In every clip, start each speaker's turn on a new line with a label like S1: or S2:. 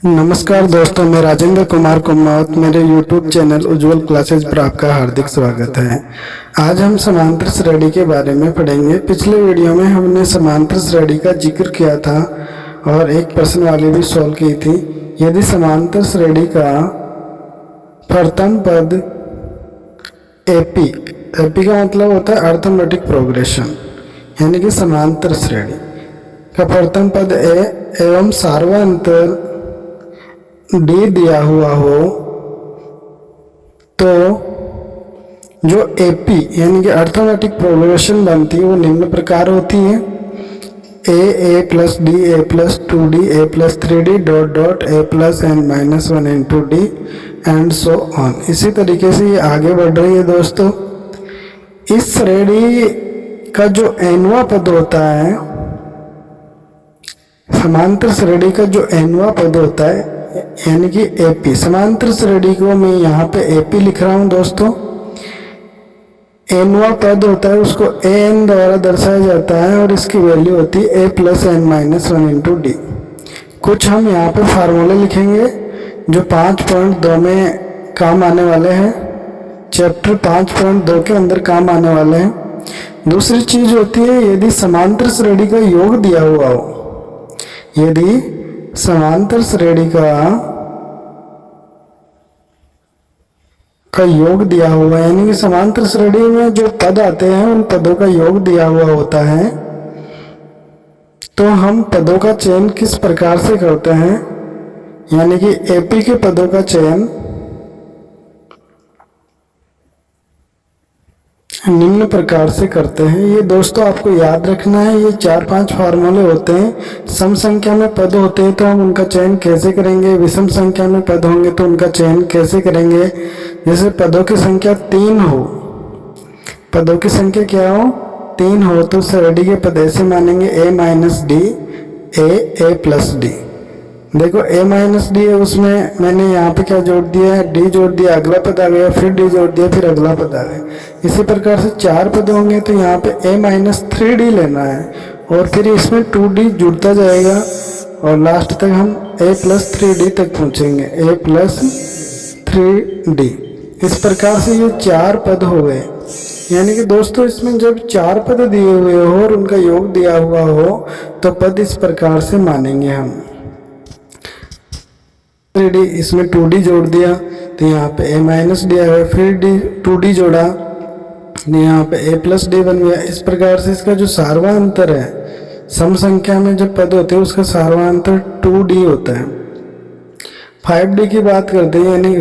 S1: नमस्कार दोस्तों, मैं राजेंद्र कुमार कुमावत। मेरे YouTube चैनल उज्जवल क्लासेज पर आपका हार्दिक स्वागत है। आज हम समांतर श्रेणी के बारे में पढ़ेंगे। पिछले वीडियो में हमने समांतर श्रेणी का जिक्र किया था और एक प्रश्न वाली भी सॉल्व की थी। यदि समांतर श्रेणी का प्रथम पद AP का मतलब होता है अर्थमेटिक प्रोग्रेशन, यानी कि समांतर श्रेणी का प्रथम पद A एवं सार्वंतर D दिया हुआ हो, तो जो AP यानी कि अर्थमेटिक प्रोग्रेशन बनती है वो निम्न प्रकार होती है। A plus D, A plus 2D, A plus 3D dot dot A plus n minus 1 into D and so on. इसी तरीके से ये आगे बढ़ रही है दोस्तों। इस श्रेणी का जो nवां पद होता है, समांतर श्रेणी का जो nवां पद होता है यानी कि AP, समांतर श्रेणी को मैं यहाँ पे AP लिख रहा हूँ दोस्तों। nवां पद होता है उसको an द्वारा दर्शाया जाता है और इसकी वैल्यू होती है A plus n minus 1 into D। कुछ हम यहाँ पे फार्मूले लिखेंगे जो 5.2 में काम आने वाले हैं, चैप्टर 5.2 के अंदर काम आने वाले हैं। दूसरी चीज होती है यदि समांतर श्रेणी का योग दिया हुआ हो, यदि समांतर श्रेणी का योग दिया हुआ है, यानी कि समांतर श्रेणी में जो पद आते हैं उन पदों का योग दिया हुआ होता है, तो हम पदों का चयन किस प्रकार से करते हैं, यानी कि AP के पदों का चयन निम्न प्रकार से करते हैं। ये दोस्तों आपको याद रखना है, ये 4-5 फार्मूले होते हैं। सम संख्या में पद होते हैं तो हम उनका चयन कैसे करेंगे, विषम संख्या में पद होंगे तो उनका चयन कैसे करेंगे। जैसे पदों की संख्या 3 हो, पदों की संख्या क्या हो, 3 हो, तो श्रेणी के पद ऐसे मानेंगे A minus D, A plus D। देखो A माइनस D है, उसमें मैंने यहाँ पे क्या जोड़ दिया है, D जोड़ दिया, अगला पद आ गया, फिर D जोड़ दिया, फिर अगला पद आ गया। इसी प्रकार से 4 पद होंगे तो यहाँ पे A माइनस 3D लेना है और फिर इसमें 2D जुड़ता जाएगा और लास्ट तक हम A प्लस 3D तक पहुँचेंगे, A प्लस 3D। इस प्रकार से ये 4 पद हो गए। यानी कि दोस्तों इसमें जब 4 पद दिए हुए हो और उनका योग दिया हुआ हो तो पद इस प्रकार से मानेंगे हम। 3D, इसमें 2D जोड़ दिया तो यहाँ पे A माइनस D आया, फिर 2D जोड़ा तो यहाँ पे A प्लस D बन गया। इस प्रकार से इसका जो सार्वंतर है, सम संख्या में जब पद होते हैं उसका सार्वंतर 2D होता है। 5D की बात करते हैं, यानी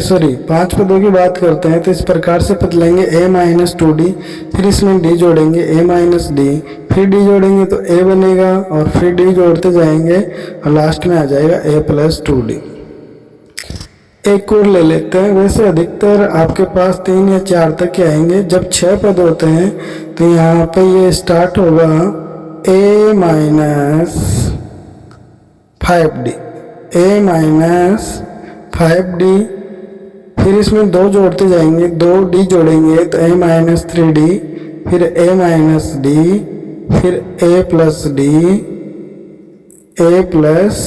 S1: 5 पदों की बात करते हैं तो इस प्रकार से पद लेंगे A माइनस 2D, फिर इसमें D जोड़ेंगे A माइनस D, फिर D जोड़ेंगे तो A बनेगा और फिर D जोड़ते जाएंगे और लास्ट में आ जाएगा A प्लस 2D। एक और ले लेते हैं। वैसे अधिकतर आपके पास 3 या 4 तक के आएंगे। जब 6 पद होते हैं तो यहाँ पे ये स्टार्ट होगा A minus 5D, A minus 5D, फिर इसमें 2 जोड़ते जाएंगे, 2D जोड़ेंगे तो A माइनस 3D, फिर A माइनस D, फिर A plus D, A plus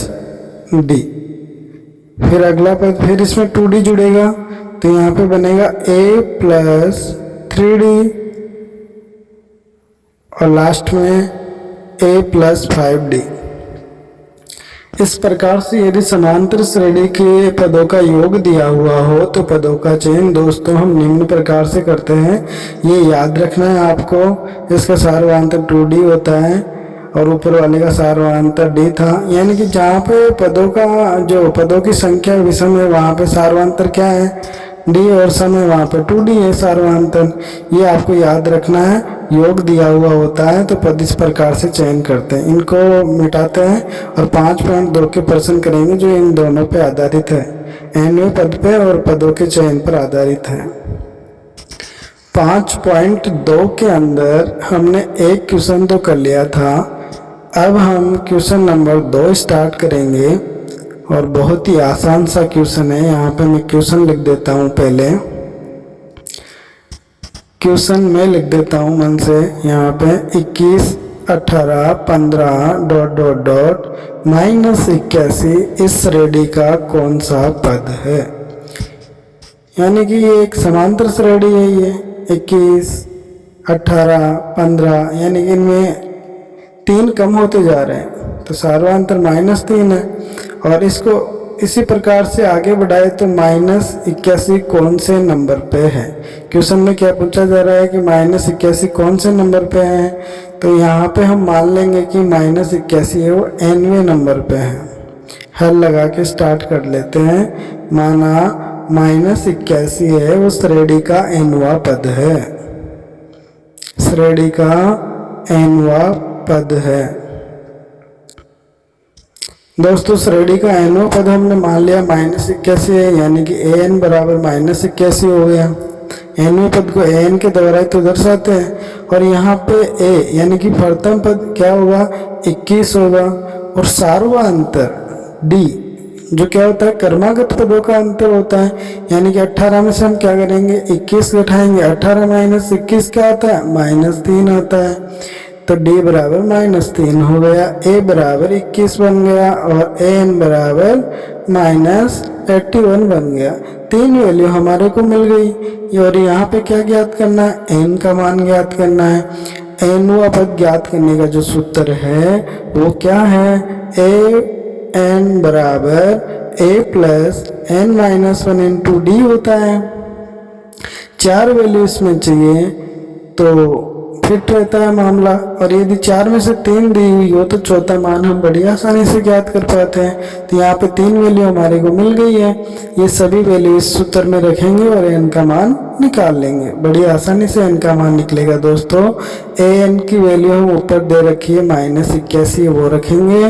S1: D, फिर अगला पद, फिर इसमें 2D जुड़ेगा तो यहाँ पे बनेगा A प्लस 3D और लास्ट में A प्लस 5D। इस प्रकार से यदि समांतर श्रेणी के पदों का योग दिया हुआ हो तो पदों का चयन दोस्तों हम निम्न प्रकार से करते हैं। ये याद रखना है आपको। इसका सार्वंतर 2D होता है और ऊपर वाले का सार्वंतर D था, यानी कि जहाँ पे पदों का जो पदों की संख्या विषम है वहाँ पे सार्वंतर क्या है, D, और सम है वहाँ पे 2D है सार्वंतर। ये आपको याद रखना है। योग दिया हुआ होता है तो पद इस प्रकार से चयन करते हैं। इनको मिटाते हैं और 5.2 के प्रश्न करेंगे जो इन दोनों पे आधारित है, nवें पद पे और पदों के चयन पर आधारित है। 5.2 के अंदर हमने एक क्वेश्चन तो कर लिया था, अब हम क्वेश्चन नंबर 2 स्टार्ट करेंगे और बहुत ही आसान सा क्वेश्चन है। यहाँ पे मैं क्वेश्चन लिख देता हूँ, पहले क्वेश्चन मैं लिख देता हूँ मन से। यहाँ पे 21 18, 15 डॉट डॉट डॉट माइनस 81 इस श्रेणी का कौन सा पद है। यानी कि ये एक समांतर श्रेणी है, ये 21, 18, 15, यानी कि इनमें 3 कम होते जा रहे हैं तो सर्वांतर -3 है। और इसको इसी प्रकार से आगे बढ़ाए तो -81 कौन से नंबर पे है। क्वेश्चन में क्या पूछा जा रहा है कि -81 कौन से नंबर पे है, तो यहाँ पे हम मान लेंगे कि -81 है वो nवें नंबर पे है। हल लगा के स्टार्ट कर लेते हैं। माना -81 है वो श्रेणी का nवां पद है, श्रेणी का nवां पद है। दोस्तों श्रेणी का nवां पद हमने मान लिया -81 है, यानी कि an बराबर -81 हो गया। nवें पद को an के द्वारा तो दर्शाते हैं। और यहाँ पे a यानी कि प्रथम पद क्या होगा, 21 होगा। और सार्वधातुक d जो क्या होता है, क्रमागत पदों का अंतर होता है। यानी कि 18 में से हम क्या करेंगे, 21 घटाएंगे। 18 - 21 क्या आता है, -3 आता है। तो d बराबर -3 हो गया, a बराबर 21 बन गया और an बराबर -81 बन गया। 3 वैल्यू हमारे को मिल गई। और यहाँ पे क्या ज्ञात करना है, n का मान ज्ञात करना है। nवां पद ज्ञात करने का जो सूत्र है वो क्या है, an बराबर a plus n-1 into D होता है। 4 वैल्यू इसमें चाहिए तो फिट रहता है मामला। और यदि 4 में से 3 दी हुई हो तो चौथा मान हम बड़ी आसानी से ज्ञात कर पाते हैं। तो यहाँ पे 3 वैल्यू हमारे को मिल गई है। ये सभी वैल्यू इस सूत्र में रखेंगे और n का मान निकाल लेंगे। बड़ी आसानी से n का मान निकलेगा। दोस्तों an की वैल्यू हम ऊपर दे रखी है -81, वो रखेंगे।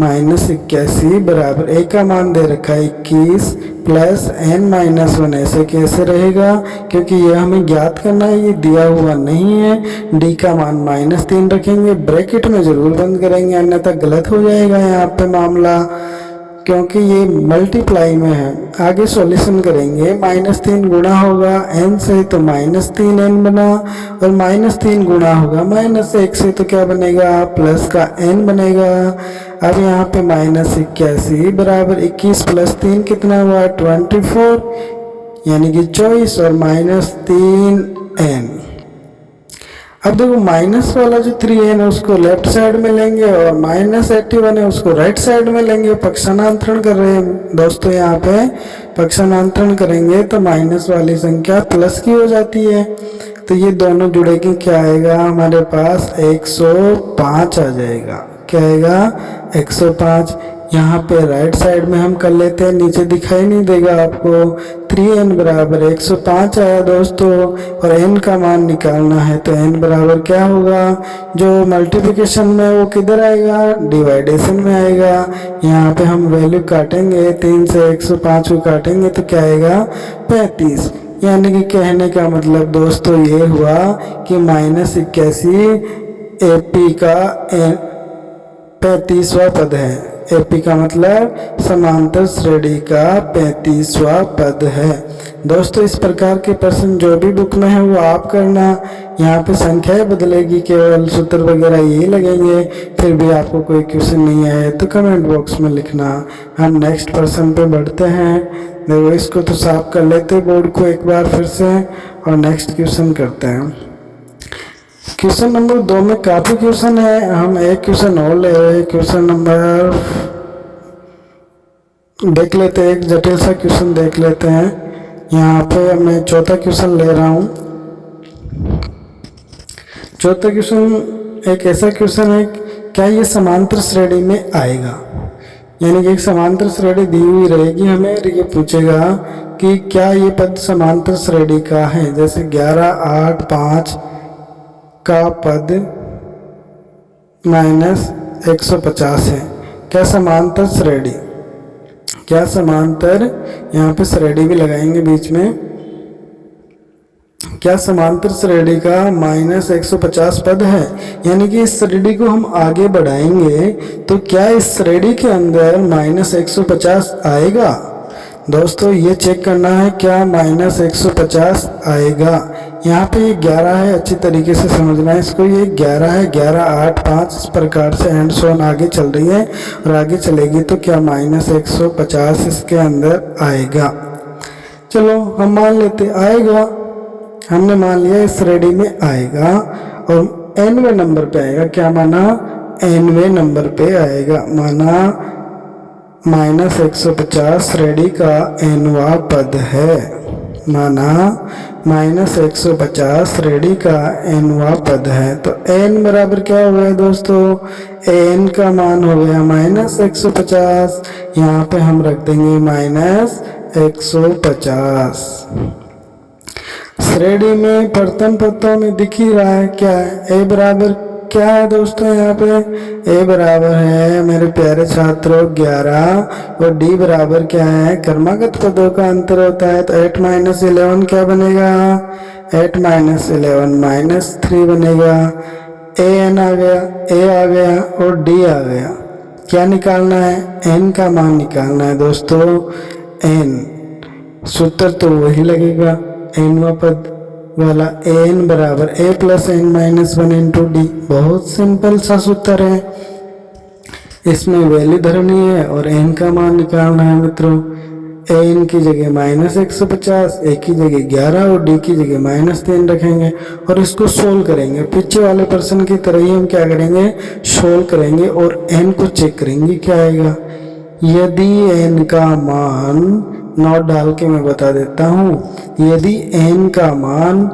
S1: -81 बराबर a का मान दे रखा है 21 प्लस n-1 ऐसे कैसे रहेगा, क्योंकि यह हमें ज्ञात करना है, ये दिया हुआ नहीं है। d का मान -3 रखेंगे, ब्रैकेट में जरूर बंद करेंगे अन्यथा गलत हो जाएगा यहाँ पे मामला, क्योंकि ये मल्टीप्लाई में है। आगे सॉल्यूशन करेंगे, -3 गुणा होगा n से तो -3n बना, और -3 गुणा होगा -1 से तो क्या बनेगा, प्लस का n बनेगा। अब यहाँ पे -81 बराबर 21 प्लस 3 कितना हुआ, 24, यानी कि 24 और -3n। अब देखो माइनस वाला जो 3n है उसको लेफ्ट साइड में लेंगे और -81 है उसको राइट साइड में लेंगे। पक्षांतरण कर रहे हैं दोस्तों, यहाँ पे पक्षांतरण करेंगे तो माइनस वाली संख्या प्लस की हो जाती है। तो ये दोनों जुड़ेगी, क्या आएगा हमारे पास 105 आ जाएगा। क्या आएगा 105। यहाँ पे राइट साइड में हम कर लेते हैं, नीचे दिखाई नहीं देगा आपको। 3n बराबर 105 आया दोस्तों, और n का मान निकालना है तो n बराबर क्या होगा, जो मल्टीप्लिकेशन में वो किधर आएगा, डिवाइडेशन में आएगा। यहाँ पे हम वैल्यू काटेंगे, 3 से 105 को काटेंगे तो क्या आएगा 35। यानी कि कहने का मतलब दोस्तों ये हुआ कि -81 AP का 35वां पद है। एपी का मतलब समांतर श्रेणी का 35वां पद है। दोस्तों इस प्रकार के प्रश्न जो भी बुक में है वो आप करना। यहाँ पे संख्याएं बदलेगी, केवल सूत्र वगैरह यही लगेंगे। फिर भी आपको कोई क्वेश्चन नहीं आए तो कमेंट बॉक्स में लिखना। हम नेक्स्ट प्रश्न पे बढ़ते हैं। देखो इसको तो साफ कर लेते बोर्ड को एक बार फिर से और नेक्स्ट क्वेश्चन करते हैं। क्वेश्चन नंबर 2 में काफी क्वेश्चन है, हम एक क्वेश्चन और ले रहे हैं। क्वेश्चन नंबर देख लेते हैं, एक जटिल सा क्वेश्चन देख लेते हैं। यहाँ पे मैं चौथा क्वेश्चन ले रहा हूँ। चौथा क्वेश्चन एक ऐसा क्वेश्चन है, क्या ये समांतर श्रेणी में आएगा। यानी कि एक समांतर श्रेणी दी हुई रहेगी हमें, ये पूछेगा कि क्या ये पद समांतर श्रेणी का है। जैसे 11, 8, 5 का पद -150 है। क्या समांतर श्रेणी, क्या समांतर, यहाँ पे श्रेणी भी लगाएंगे बीच में। क्या समांतर श्रेणी का -150 पद है। यानी कि इस श्रेणी को हम आगे बढ़ाएंगे तो क्या इस श्रेणी के अंदर -150 आएगा। दोस्तों ये चेक करना है क्या -150 आएगा। यहाँ पे ये 11 है, अच्छी तरीके से समझना है इसको। ये 11 है, 11, 8, 5 इस प्रकार से एंड सो ऑन आगे चल रही है और आगे चलेगी तो क्या -150 इसके अंदर आएगा। चलो हम मान लेते आएगा, हमने मान लिया इस श्रेणी में आएगा और nवें नंबर पे आएगा। क्या माना? nवें नंबर पे आएगा, माना -150 श्रेणी का nवां पद है, माना -150 श्रेणी का nवां पद है। तो n बराबर क्या हो गया दोस्तों? n का मान हो गया -150, यहाँ पे हम रख देंगे -150। श्रेणी में प्रथम पदों में दिख ही रहा है क्या है? a बराबर क्या है दोस्तों? यहाँ पे a बराबर है मेरे प्यारे छात्रों 11 और d बराबर क्या है? क्रमागत पदों का अंतर होता है। तो 8 - 11 क्या बनेगा? 8 - 11 -3 बनेगा। an आ गया, a आ गया और d आ गया। क्या निकालना है? n का मान निकालना है दोस्तों। n सूत्र तो वही लगेगा nवां पद वाला, an बराबर a + n - 1 × d। बहुत सिंपल सा सूत्र है, इसमें वैल्यू धरनी है और n का मान निकालना है मित्रों। an की जगह -150, a की जगह 11 और d की जगह -3 रखेंगे और इसको सोल्व करेंगे। पीछे वाले प्रश्न की तरह ही हम क्या करेंगे? सोल्व करेंगे और n को चेक करेंगे क्या आएगा। यदि n का मान, नोट डाल के मैं बता देता हूं, यदि n का मान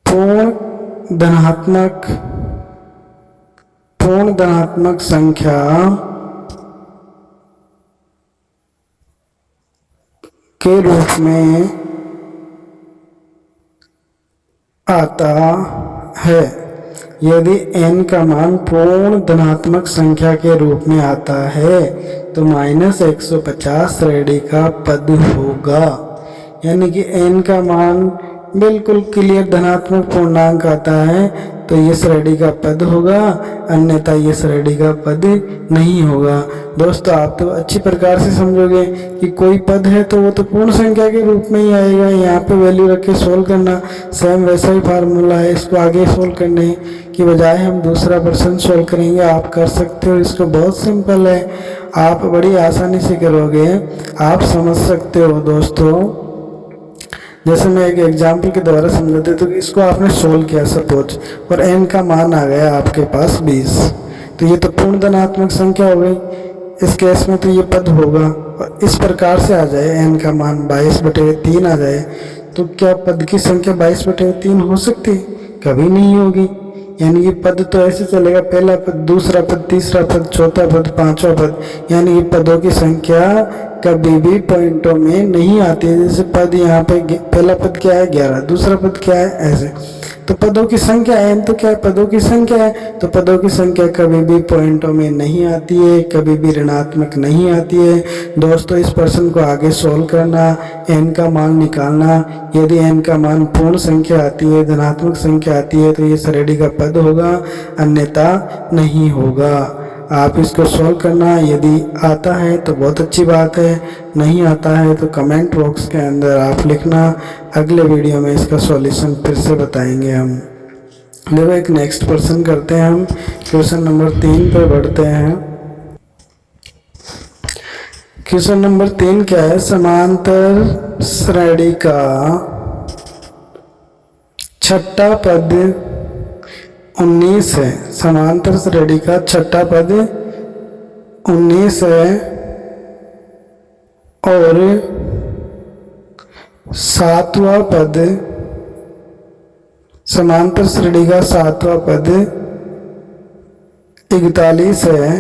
S1: पूर्ण धनात्मक संख्या के रूप में आता है, यदि n का मान पूर्ण धनात्मक संख्या के रूप में आता है तो -150 श्रेणी का पद होगा। यानी कि n का मान बिल्कुल क्लियर धनात्मक पूर्णांक आता है तो ये श्रेणी का पद होगा, अन्यथा ये श्रेणी का पद नहीं होगा। दोस्तों आप तो अच्छी प्रकार से समझोगे कि कोई पद है तो वो तो पूर्ण संख्या के रूप में ही आएगा। यहाँ पे वैल्यू रख के सोल्व करना, सेम वैसा ही फार्मूला है। इसको आगे सोल्व करने की बजाय हम दूसरा प्रश्न सोल्व करेंगे। आप कर सकते हो, इसको बहुत सिंपल है, आप बड़ी आसानी से करोगे, आप समझ सकते हो दोस्तों। जैसे मैं एक एग्जाम्पल के द्वारा समझा देता हूँ। इसको आपने सोल्व किया सपोज और n का मान आ गया आपके पास 20, तो ये तो पूर्ण धनात्मक संख्या हो गई। इस केस में तो ये पद होगा और इस प्रकार से आ जाए n का मान 22/3 आ जाए तो क्या पद की संख्या 22/3 हो सकती? कभी नहीं होगी। यानी कि पद तो ऐसे चलेगा, पहला पद, दूसरा पद, तीसरा पद, चौथा पद, पांचवा पद, यानी कि पदों की संख्या कभी भी पॉइंटों में नहीं आती है। जैसे पद यहाँ पे पहला पद क्या है 11, दूसरा पद क्या है ऐसे, तो पदों की संख्या n तो क्या है? पदों की संख्या है। तो पदों की संख्या कभी भी पॉइंटों में नहीं आती है, कभी भी ऋणात्मक नहीं आती है। दोस्तों इस प्रश्न को आगे सोल्व करना, n का मान निकालना। यदि n का मान पूर्ण संख्या आती है, धनात्मक संख्या आती है तो ये श्रेणी का पद होगा, अन्यथा नहीं होगा। आप इसको सोल्व करना, यदि आता है तो बहुत अच्छी बात है, नहीं आता है तो कमेंट बॉक्स के अंदर आप लिखना। अगले वीडियो में इसका सॉल्यूशन फिर से बताएंगे हम। देखो एक नेक्स्ट प्रश्न करते हैं हम, क्वेश्चन नंबर 3 पे बढ़ते हैं। क्वेश्चन नंबर 3 क्या है? समांतर श्रेणी का छठा पद 19 है। समांतर श्रेणी का छठा पद 19 है और सातवां पद, समांतर श्रेणी का सातवां पद 41 है,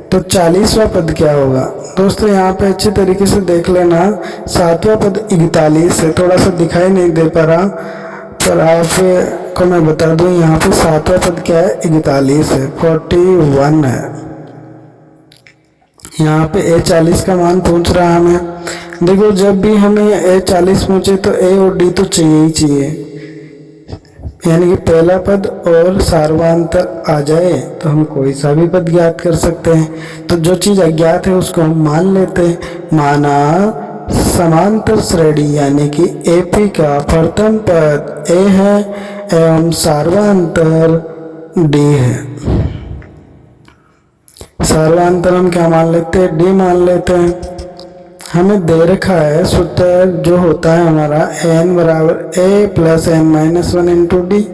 S1: तो 40वां पद क्या होगा? दोस्तों यहाँ पे अच्छे तरीके से देख लेना, सातवां पद 41 है, थोड़ा सा दिखाई नहीं दे पा रहा पर आपको मैं बता दूं, यहाँ पे सातवां पद क्या है? 41 है, 41 है। यहाँ पे A40 का मान पूछ रहा है हमें। देखो जब भी हमें A40 पूछे तो A और D तो चाहिए ही चाहिए। यानी कि पहला पद और सार्वधातुक आ जाए तो हम कोई सा भी पद ज्ञात कर सकते हैं। तो जो चीज अज्ञात है उसको हम मान लेते हैं। माना समांतर श्रेणी यानी कि एपी का प्रथम पद ए है एवं सार्वधातुक डी है। सार्वधातुक हम क्या मान लेते हैं, डी मान लेते हैं। हमें दे रखा है सूत्र जो होता है हमारा n बराबर a plus n minus one into d.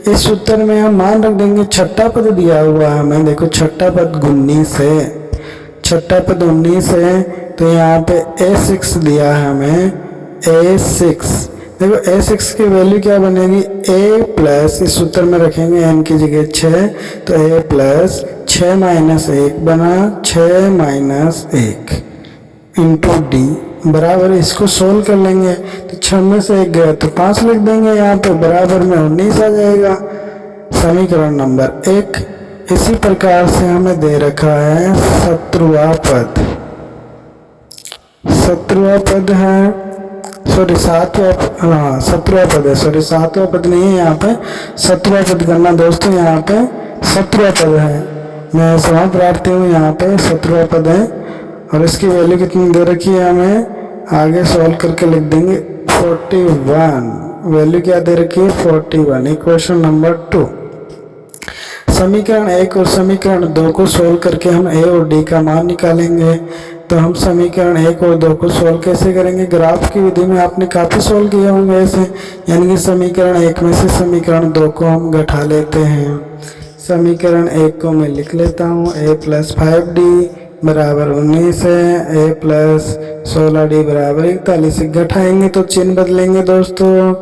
S1: इस सूत्र में हम मान रख देंगे छठा पद दिया हुआ है हमें, देखो छठा पद 19 है, छठा पद 19 है, तो यहाँ पे a6 दिया है हमें, a6। देखो a6 की वैल्यू क्या बनेगी, a प्लस, इस सूत्र में रखेंगे n की जगह 6, तो a प्लस 6 माइनस 1 बना 6 माइनस 1 इंटू डी बराबर, इसको सोल्व कर लेंगे तो 6 में से 1 गया तो 5 लिख देंगे, यहाँ पे बराबर में 19 आ जाएगा, समीकरण नंबर 1। इसी प्रकार से हमें दे रखा है 17वां पद, 17वां पद है, सॉरी 7वां, हाँ 17वां पद है, सॉरी 7वां पद नहीं है, यहाँ पे 17वां पद करना दोस्तों, यहाँ पे 17वां पद है, मैं समाप्त प्रार्थी हूँ, यहाँ पे 17वां पद है और इसकी वैल्यू कितनी दे रखी है हमें, आगे सॉल्व करके लिख देंगे 41, वैल्यू क्या दे रखी है 41। इक्वेशन नंबर 2, समीकरण 1 और समीकरण 2 को सोल्व करके हम ए और डी का मान निकालेंगे। तो हम समीकरण 1 और 2 को सोल्व कैसे करेंगे, ग्राफ की विधि में आपने काफ़ी सोल्व किए होंगे ऐसे, यानी कि समीकरण 1 में से समीकरण 2 को हम घटा लेते हैं। समीकरण 1 को मैं लिख लेता हूँ, a प्लस 5d बराबर 19 है, a प्लस 16d बराबर 41। घटाएंगे तो चिन्ह बदलेंगे दोस्तों,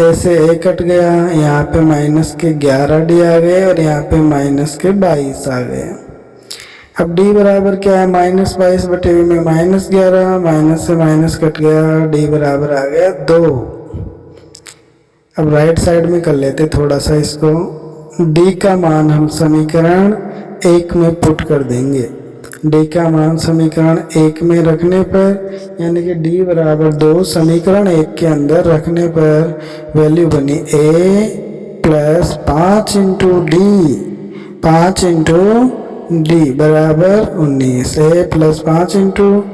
S1: a से a कट गया, यहाँ पे माइनस के 11d आ गए और यहाँ पे माइनस के 22 आ गए। अब d बराबर क्या है, माइनस 22 बटे में माइनस 11, माइनस से माइनस कट गया, d बराबर आ गया 2। अब राइट साइड में कर लेते थोड़ा सा इसको, d का मान हम समीकरण 1 में पुट कर देंगे। d का मान समीकरण 1 में रखने पर यानी कि d बराबर 2 समीकरण 1 के अंदर रखने पर वैल्यू बनी a plus 5 into D, 5 into D बराबर 19। a प्लस 5 इंटू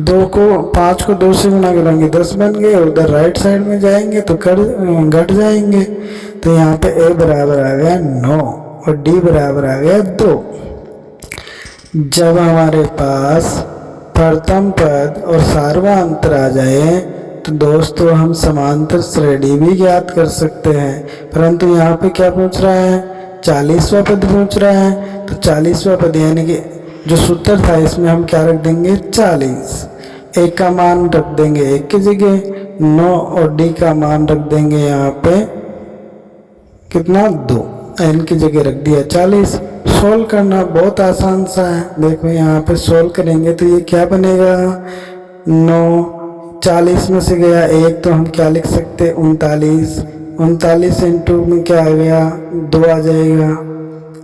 S1: 2 को 5 को 2 से गुना करेंगे 10 बन गए, उधर राइट साइड में जाएंगे तो घट जाएंगे, तो यहाँ पे a बराबर आ गया 9 और d बराबर आ गया 2। जब हमारे पास प्रथम पद और सार्वधातुक आ जाए तो दोस्तों हम समांतर श्रेणी भी ज्ञात कर सकते हैं, परंतु यहाँ पे क्या पूछ रहा है, 40वां पद पूछ रहा है। तो 40वां पद यानी कि जो सूत्र था इसमें हम क्या रख देंगे 40, a का मान रख देंगे 1 की जगह 9 और d का मान रख देंगे यहाँ पे कितना 2, n की जगह रख दिया 40। सोल्व करना बहुत आसान सा है, देखो यहाँ पे सोल्व करेंगे तो ये क्या बनेगा 9, 40 में से गया 1 तो हम क्या लिख सकते हैं 39, 39 इंटू में क्या आ गया 2 आ जाएगा।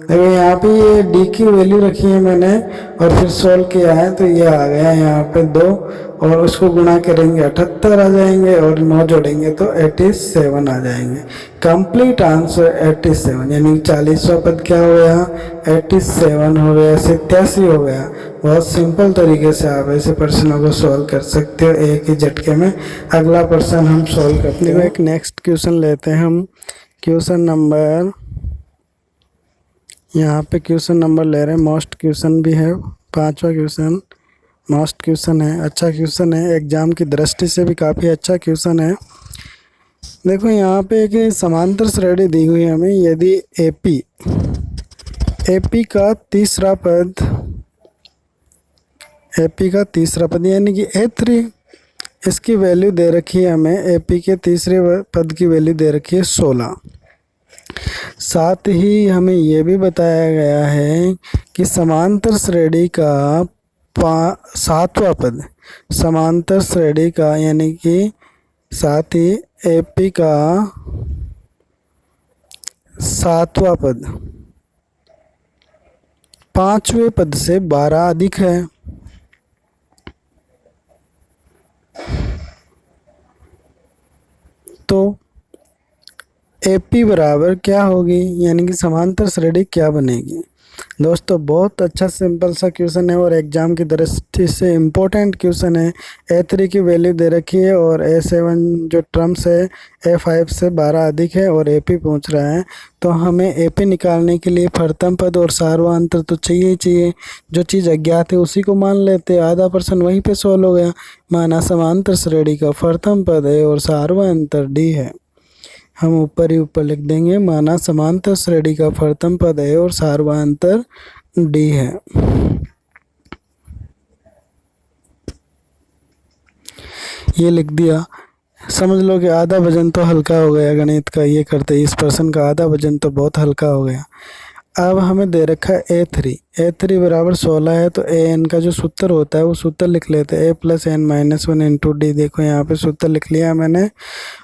S1: देखो यहाँ पे ये d की वैल्यू रखी है मैंने और फिर सोल्व किया है तो ये आ गया यहाँ पे 2 और उसको गुणा करेंगे 78 आ जाएंगे और 9 जोड़ेंगे तो 87 आ जाएंगे। कंप्लीट आंसर 87, यानी 40वां पद क्या हो गया 87 हो गया, 87 हो गया। बहुत सिंपल तरीके से आप ऐसे प्रश्नों को सॉल्व कर सकते हो एक ही झटके में। अगला प्रश्न हम सॉल्व करते हैं, एक नेक्स्ट क्वेश्चन लेते हैं हम, क्वेश्चन नंबर, यहाँ पे क्वेश्चन नंबर ले रहे हैं, मोस्ट क्वेश्चन भी है, 5वां क्वेश्चन मोस्ट क्वेश्चन है, अच्छा क्वेश्चन है, एग्जाम की दृष्टि से भी काफ़ी अच्छा क्वेश्चन है। देखो यहाँ पे एक समांतर श्रेणी दी हुई है हमें, यदि एपी का तीसरा पद यानी कि A3, इसकी वैल्यू दे रखी है हमें, एपी के तीसरे पद की वैल्यू दे रखी है 16। साथ ही हमें यह भी बताया गया है कि समांतर श्रेणी का 7वां पद, समांतर श्रेणी का यानी कि साथ ही एपी का 7वां पद 5वें पद से 12 अधिक है। तो ए पी बराबर क्या होगी, यानी कि समांतर श्रेणी क्या बनेगी। दोस्तों बहुत अच्छा सिंपल सा क्वेश्चन है और एग्जाम की दृष्टि से इम्पोर्टेंट क्वेश्चन है। ए3 की वैल्यू दे रखी है और ए7 जो टर्म्स है ए5 से 12 अधिक है और एपी पूछ रहा है। तो हमें एपी निकालने के लिए प्रथम पद और सार्वधातुक तो चाहिए ही चाहिए। जो चीज़ अज्ञात है उसी को मान लेते, आधा % वहीं पे सॉल्व हो गया। माना समांतर श्रेणी का प्रथम पद है और सार्वधातुक डी है। हम ऊपर ही ऊपर लिख देंगे, माना समांतर श्रेणी का प्रथम पद है और सार्वधातुक डी है। ये लिख दिया। समझ लो कि आधा वजन तो हल्का हो गया गणित का, ये करते इस प्रश्न का आधा वजन तो बहुत हल्का हो गया। अब हमें दे रखा है ए3 बराबर 16 है, तो ए एन का जो सूत्र होता है वो सूत्र लिख लेते हैं, a+n-1 इंटू डी। देखो यहाँ पे सूत्र लिख लिया मैंने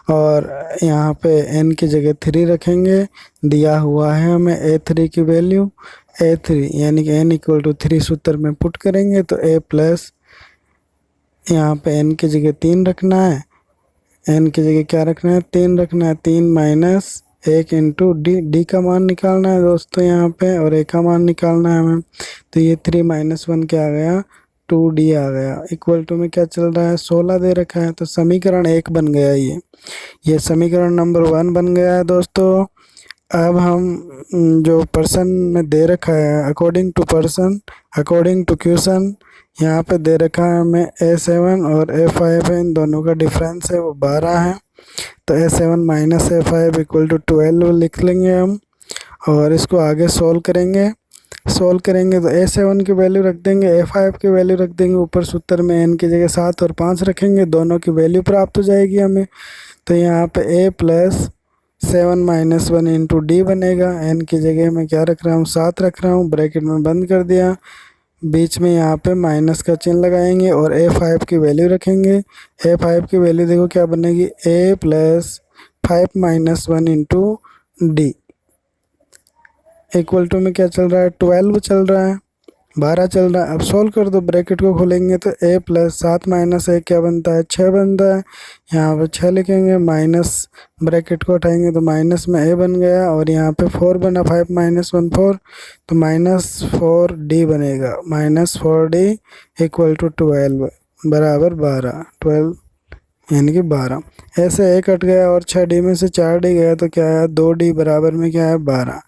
S1: और यहाँ पे n की जगह 3 रखेंगे। दिया हुआ है हमें ए3 की वैल्यू ए3 यानी कि n = 3 सूत्र में पुट करेंगे तो a+ यहाँ पे n की जगह 3 रखना है, n की जगह क्या रखना है 3 रखना है, 3 - 1 इंटू डी का मान निकालना है दोस्तों यहाँ पे, और a का मान निकालना है हमें। तो ये 3 - 1 क्या आ गया 2d आ गया। इक्वल टू में क्या चल रहा है 16 दे रखा है, तो समीकरण 1 बन गया। ये समीकरण नंबर 1 बन गया है दोस्तों। अब हम जो पर्सन में दे रखा है अकॉर्डिंग टू क्वेश्चन यहाँ पे दे रखा है हमें a7 और a5 है, इन दोनों का डिफरेंस है वो 12 है। तो a7 - a5 = 12 लिख लेंगे हम और इसको आगे सोल्व करेंगे तो a7 की वैल्यू रख देंगे, a5 की वैल्यू रख देंगे, ऊपर सूत्र में n की जगह 7 और 5 रखेंगे, दोनों की वैल्यू प्राप्त हो जाएगी हमें। तो यहाँ पे a+7 - 1 इंटू डी बनेगा। n की जगह मैं क्या रख रहा हूँ 7 रख रहा हूँ, ब्रैकेट में बंद कर दिया, बीच में यहाँ पे माइनस का चिन्ह लगाएंगे और a5 की वैल्यू रखेंगे। a5 की वैल्यू देखो क्या बनेगी a+5 - 1 into D equal to में क्या चल रहा है 12 चल रहा है, 12 चल रहा है। अब सोल्व कर दो, ब्रैकेट को खोलेंगे तो a+7 - 1 क्या बनता है 6 बनता है। यहाँ पे 6 लिखेंगे, माइनस ब्रैकेट को हटाएंगे तो माइनस में a बन गया और यहाँ पे 4 बना, 5 - 1 4, तो -4d बनेगा। -4d = 12 बराबर 12, 12 यानी कि 12। ऐसे 1 कट गया और 6d में से 4d गया तो क्या है 2d बराबर में क्या है 12।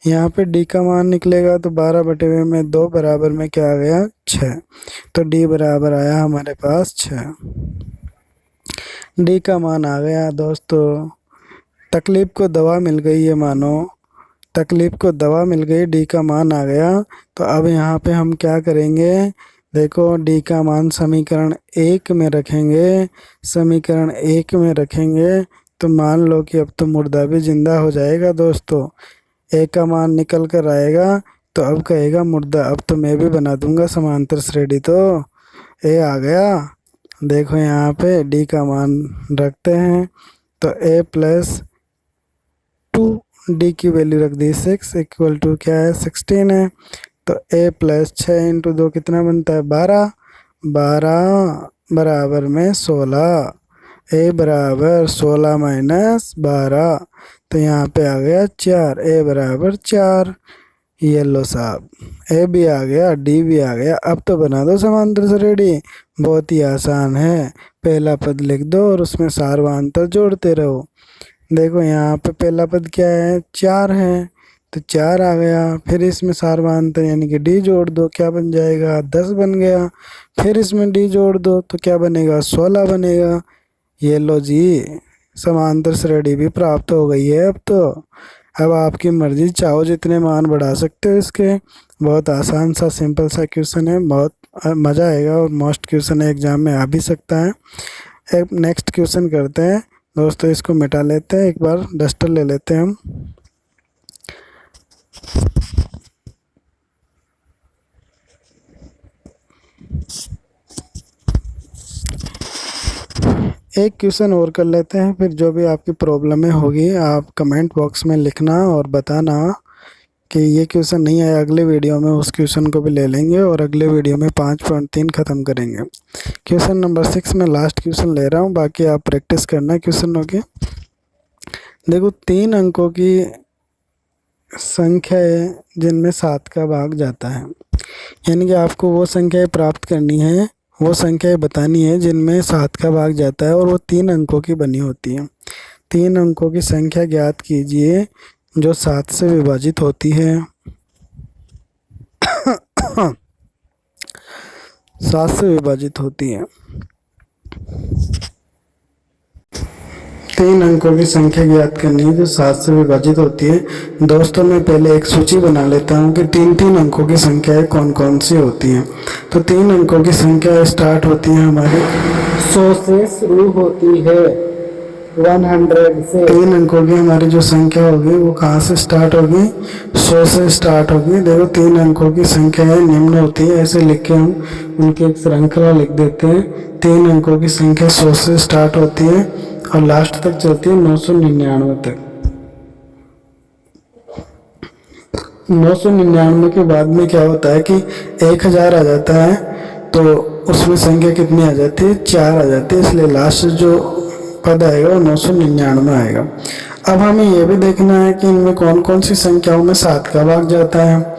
S1: यहाँ पे d का मान निकलेगा तो 12/2 बराबर में क्या आ गया 6। तो d बराबर आया हमारे पास 6। d का मान आ गया दोस्तों। तकलीफ को दवा मिल गई है, मानो तकलीफ को दवा मिल गई, d का मान आ गया। तो अब यहाँ पे हम क्या करेंगे, देखो d का मान समीकरण 1 में रखेंगे, समीकरण 1 में रखेंगे तो मान लो कि अब तो मुर्दा भी जिंदा हो जाएगा दोस्तों। ए का मान निकल कर आएगा तो अब कहेगा मुर्दा, अब तो मैं भी बना दूंगा समांतर श्रेणी। तो ए आ गया। देखो यहाँ पे डी का मान रखते हैं तो a+2d की वैल्यू रख दी 6 इक्वल टू क्या है 16 है। तो a+6 इंटू 2 कितना बनता है 12, 12 बराबर में 16, a बराबर 16 - 12, तो यहाँ पे आ गया 4, a बराबर 4। ये लो साहब, ए भी आ गया डी भी आ गया। अब तो बना दो समांतर श्रेणी, बहुत ही आसान है। पहला पद लिख दो और उसमें सार्वधातुक जोड़ते रहो। देखो यहाँ पे पहला पद क्या है 4 है, तो 4 आ गया, फिर इसमें सार्वधातुक यानी कि डी जोड़ दो, क्या बन जाएगा 10 बन गया। फिर इसमें डी जोड़ दो तो क्या बनेगा 16 बनेगा। ये लो जी, समांतर श्रेणी भी प्राप्त हो गई है। अब आपकी मर्जी, चाहो जितने मान बढ़ा सकते हो इसके। बहुत आसान सा सिंपल सा क्वेश्चन है, बहुत मज़ा आएगा और मोस्ट क्वेश्चन है, एग्जाम में आ भी सकता है। एक नेक्स्ट क्वेश्चन करते हैं दोस्तों, इसको मिटा लेते हैं, एक बार डस्टर ले लेते हैं हम। एक क्वेश्चन और कर लेते हैं, फिर जो भी आपकी प्रॉब्लम होगी आप कमेंट बॉक्स में लिखना और बताना कि ये क्वेश्चन नहीं आया, अगले वीडियो में उस क्वेश्चन को भी ले लेंगे और अगले वीडियो में 5.3 ख़त्म करेंगे। क्वेश्चन नंबर 6 में लास्ट क्वेश्चन ले रहा हूँ, बाकी आप प्रैक्टिस करना क्वेश्चनों की। देखो 3 अंकों की संख्या है जिनमें 7 का भाग जाता है, यानी कि आपको वो संख्याएं प्राप्त करनी है, वो संख्याएं बतानी है जिनमें 7 का भाग जाता है और वो 3 अंकों की बनी होती है। 3 अंकों की संख्या ज्ञात कीजिए जो 7 से विभाजित होती है। 7 से विभाजित होती है। 3 अंकों की संख्या ज्ञात करनी है जो 7 से विभाजित होती है। दोस्तों मैं पहले एक सूची बना लेता हूँ कि 3-3 अंकों की संख्याएं कौन कौन सी होती हैं। तो 3 अंकों की संख्या स्टार्ट होती है हमारी 100 से शुरू होती है, 100 से। 3 अंकों की हमारी जो संख्या होगी वो कहाँ से स्टार्ट होगी? 100 से स्टार्ट होगी। देखो 3 अंकों की संख्या निम्न होती है, ऐसे लिख के हम उनकी एक श्रृंखला लिख देते हैं। 3 अंकों की संख्या 100 से स्टार्ट होती है और लास्ट तक चलती है 999 तक। 999 के बाद में क्या होता है कि 1000 आ जाता है, तो उसमें संख्या कितनी आ जाती है? 4 आ जाती है, इसलिए लास्ट जो पद आएगा वो 999 आएगा। अब हमें यह भी देखना है कि इनमें कौन कौन सी संख्याओं में 7 का भाग जाता है।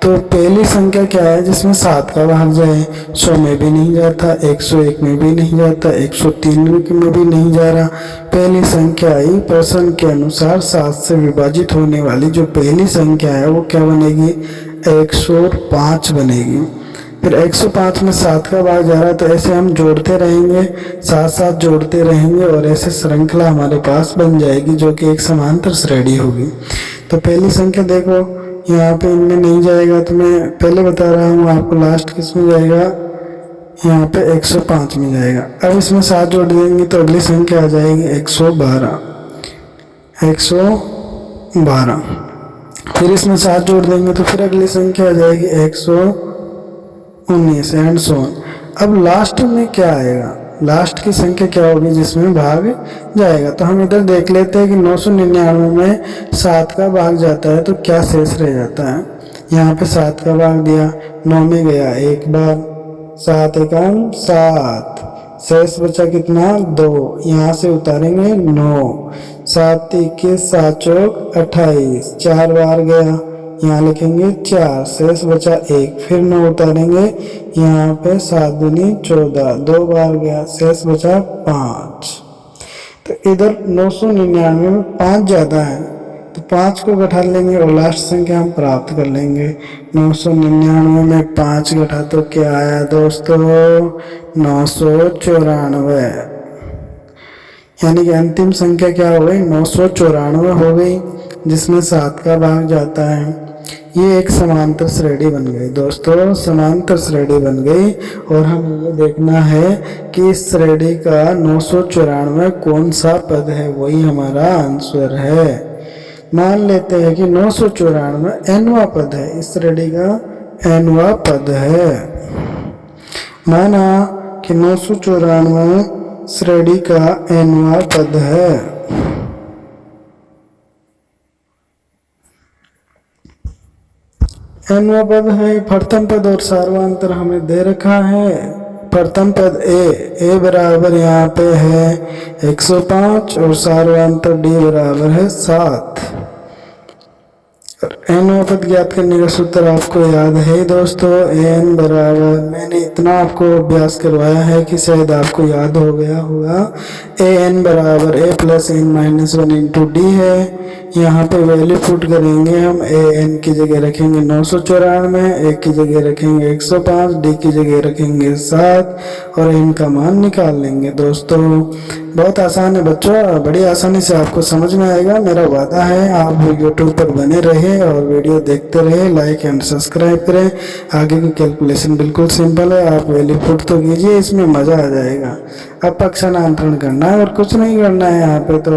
S1: तो पहली संख्या क्या है जिसमें 7 का भाग जाए? 100 में भी नहीं जाता, 101 में भी नहीं जाता, 103 में भी नहीं जा रहा। पहली संख्या आई प्रश्न के अनुसार 7 से विभाजित होने वाली जो पहली संख्या है वो क्या बनेगी? 105 बनेगी। फिर 105 में 7 का भाग जा रहा है, तो ऐसे हम जोड़ते रहेंगे, साथ साथ जोड़ते रहेंगे और ऐसे श्रृंखला हमारे पास बन जाएगी जो कि एक समांतर श्रेणी होगी। तो पहली संख्या देखो यहाँ पे इनमें नहीं जाएगा, तो मैं पहले बता रहा हूँ आपको, लास्ट किस में जाएगा? यहाँ पे 105 में जाएगा। अब इसमें 7 जोड़ देंगे तो अगली संख्या आ जाएगी 112। 112। फिर इसमें 7 जोड़ देंगे तो फिर अगली संख्या आ जाएगी 119 एंड सो ऑन। अब लास्ट में क्या आएगा? लास्ट की संख्या क्या होगी जिसमें भाग जाएगा? तो हम इधर देख लेते हैं कि 999 में 7 का भाग जाता है तो क्या शेष रह जाता है। यहाँ पे 7 का भाग दिया, 9 में गया एक बार, 7 एकम 7, शेष बचा कितना? 2, यहाँ से उतारेंगे 9, 7 21, 7 चौक 28, 4 बार गया, यहाँ लिखेंगे 4, शेष बचा 1, फिर 9 उतारेंगे, यहाँ पे 7 दूनी 14, 2 बार गया, शेष बचा 5। तो इधर 999 में 5 ज़्यादा है, तो 5 को घटा लेंगे और लास्ट संख्या हम प्राप्त कर लेंगे। 999 में 5 घटा तो क्या आया दोस्तों? 994। यानी कि अंतिम संख्या क्या हो गई? 994 हो गई, जिसमें 7 का भाग जाता है। ये एक समांतर श्रेणी बन गई दोस्तों, समांतर श्रेणी बन गई। और हमें ये देखना है कि इस श्रेणी का 994 कौन सा पद है, वही हमारा आंसर है। मान लेते हैं कि 994 nवां पद है, इस श्रेणी का nवां पद है। माना कि 994 श्रेणी का nवां पद है। nवां पद है। प्रथम पद और सार्वंतर हमें दे रखा है। प्रथम पद ए बराबर यहाँ पे है 105 और सार्वंतर डी बराबर है 7। nवां पद ज्ञात करने का सूत्र आपको याद है दोस्तों, n बराबर, मैंने इतना आपको अभ्यास करवाया है कि शायद आपको याद हो गया होगा। an बराबर a plus n minus 1 into D है। यहाँ पे वैल्यू पुट करेंगे हम, an की जगह रखेंगे 994, a की जगह रखेंगे 105, d की जगह रखेंगे 7 और n का मान निकाल लेंगे। दोस्तों बहुत आसान है बच्चों, बड़ी आसानी से आपको समझ में आएगा। मेरा वादा है आप यूट्यूब पर बने रहे और वीडियो देखते रहे, लाइक एंड सब्सक्राइब करें। आगे की कैलकुलेशन बिल्कुल सिंपल है, आप वैल्यू पुट तो कीजिए, इसमें मज़ा आ जाएगा। अब पक्षांतरण करना है और कुछ नहीं करना है। यहाँ पे तो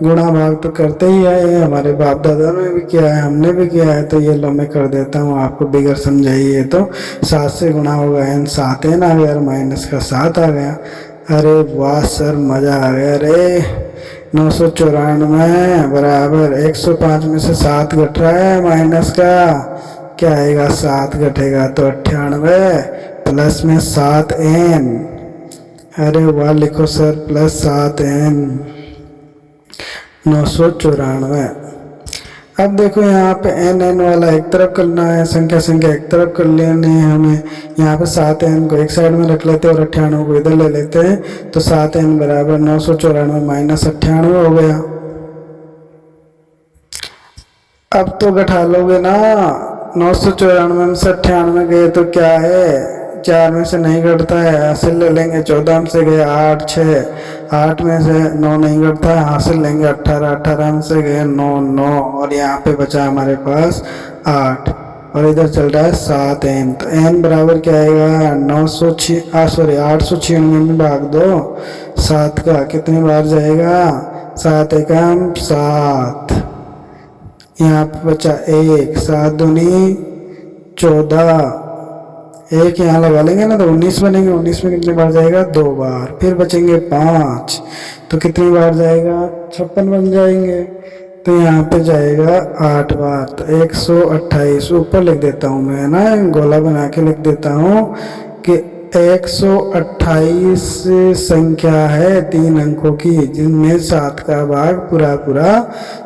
S1: गुणा भाग तो करते ही आए, हमारे बाप दादा ने भी किया है, हमने भी किया है। तो ये लो मैं कर देता हूँ आपको बिगड़ समझाइए। तो 7 से गुणा होगा n, 7 n आ गया और माइनस का 7 आ गया। अरे वाह सर, मज़ा आ गया रे। 994 बराबर 105 में से 7 घट रहा है, माइनस का क्या आएगा? 7 घटेगा तो 98 प्लस में 7n। अरे वाह लिखो सर, प्लस 7n 994। अब देखो यहाँ पे एन एन वाला एक तरफ करना है, संख्या संख्या एक तरफ कर लेनी है हमें। यहाँ पे 7n को एक साइड में रख लेते हैं और 98 को इधर ले लेते हैं, तो 7n बराबर 994 माइनस 98 हो गया। अब तो घटा लोगे ना, 994 में से 98 गए तो क्या है, 4 में से नहीं घटता है, हासिल ले लेंगे। 14 में से गए 8, 6, 8 में से 9 नहीं घटता है, हासिल लेंगे। 18, 18 में से गए 9, 9 और यहाँ पे बचा हमारे पास 8 और इधर चल रहा है 7n। तो n बराबर क्या आएगा, 896 में भाग दो 7 का, कितनी बार जाएगा, 7 एकम 7, यहाँ पे बचा 1, 7 दूनी 14, एक यहाँ लगा लेंगे ना तो 19 बनेंगे। 19 में कितनी बार जाएगा, 2 बार। फिर बचेंगे 5, तो कितनी बार जाएगा, 56 बन जाएंगे। तो यहाँ पे जाएगा 8 बार, तो 128 ऊपर लिख देता हूँ मैं, है ना, गोला बना के लिख देता हूँ कि 128 संख्या है 3 अंकों की, जिनमें 7 का भाग पूरा पूरा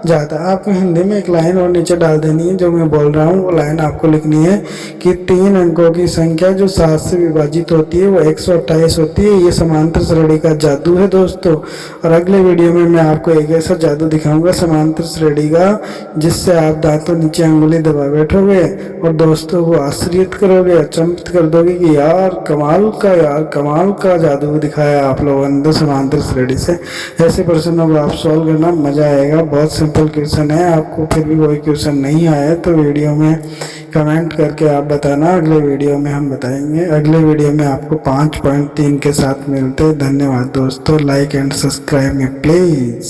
S1: जाता है। आपको हिंदी में एक लाइन और नीचे डाल देनी है, जो मैं बोल रहा हूँ वो लाइन आपको लिखनी है कि 3 अंकों की संख्या जो 7 से विभाजित होती है वो 128 होती है। ये समांतर श्रेणी का जादू है दोस्तों। और अगले वीडियो में मैं आपको एक ऐसा जादू दिखाऊंगा समांतर श्रेणी का, जिससे आप दांतों नीचे अंगुली दबा बैठोगे और दोस्तों को आश्चर्य करोगे, अचंभित कर दोगे कि यार कमाल का जादू दिखाया आप लोगों ने समांतर श्रेणी से। ऐसे प्रश्नों को आप सॉल्व करना, मजा आएगा। बहुत सिंपल क्वेश्चन है। आपको फिर भी कोई क्वेश्चन नहीं आया तो वीडियो में कमेंट करके आप बताना, अगले वीडियो में हम बताएंगे। अगले वीडियो में आपको 5.3 के साथ मिलते हैं। धन्यवाद दोस्तों, लाइक एंड सब्सक्राइब में प्लीज।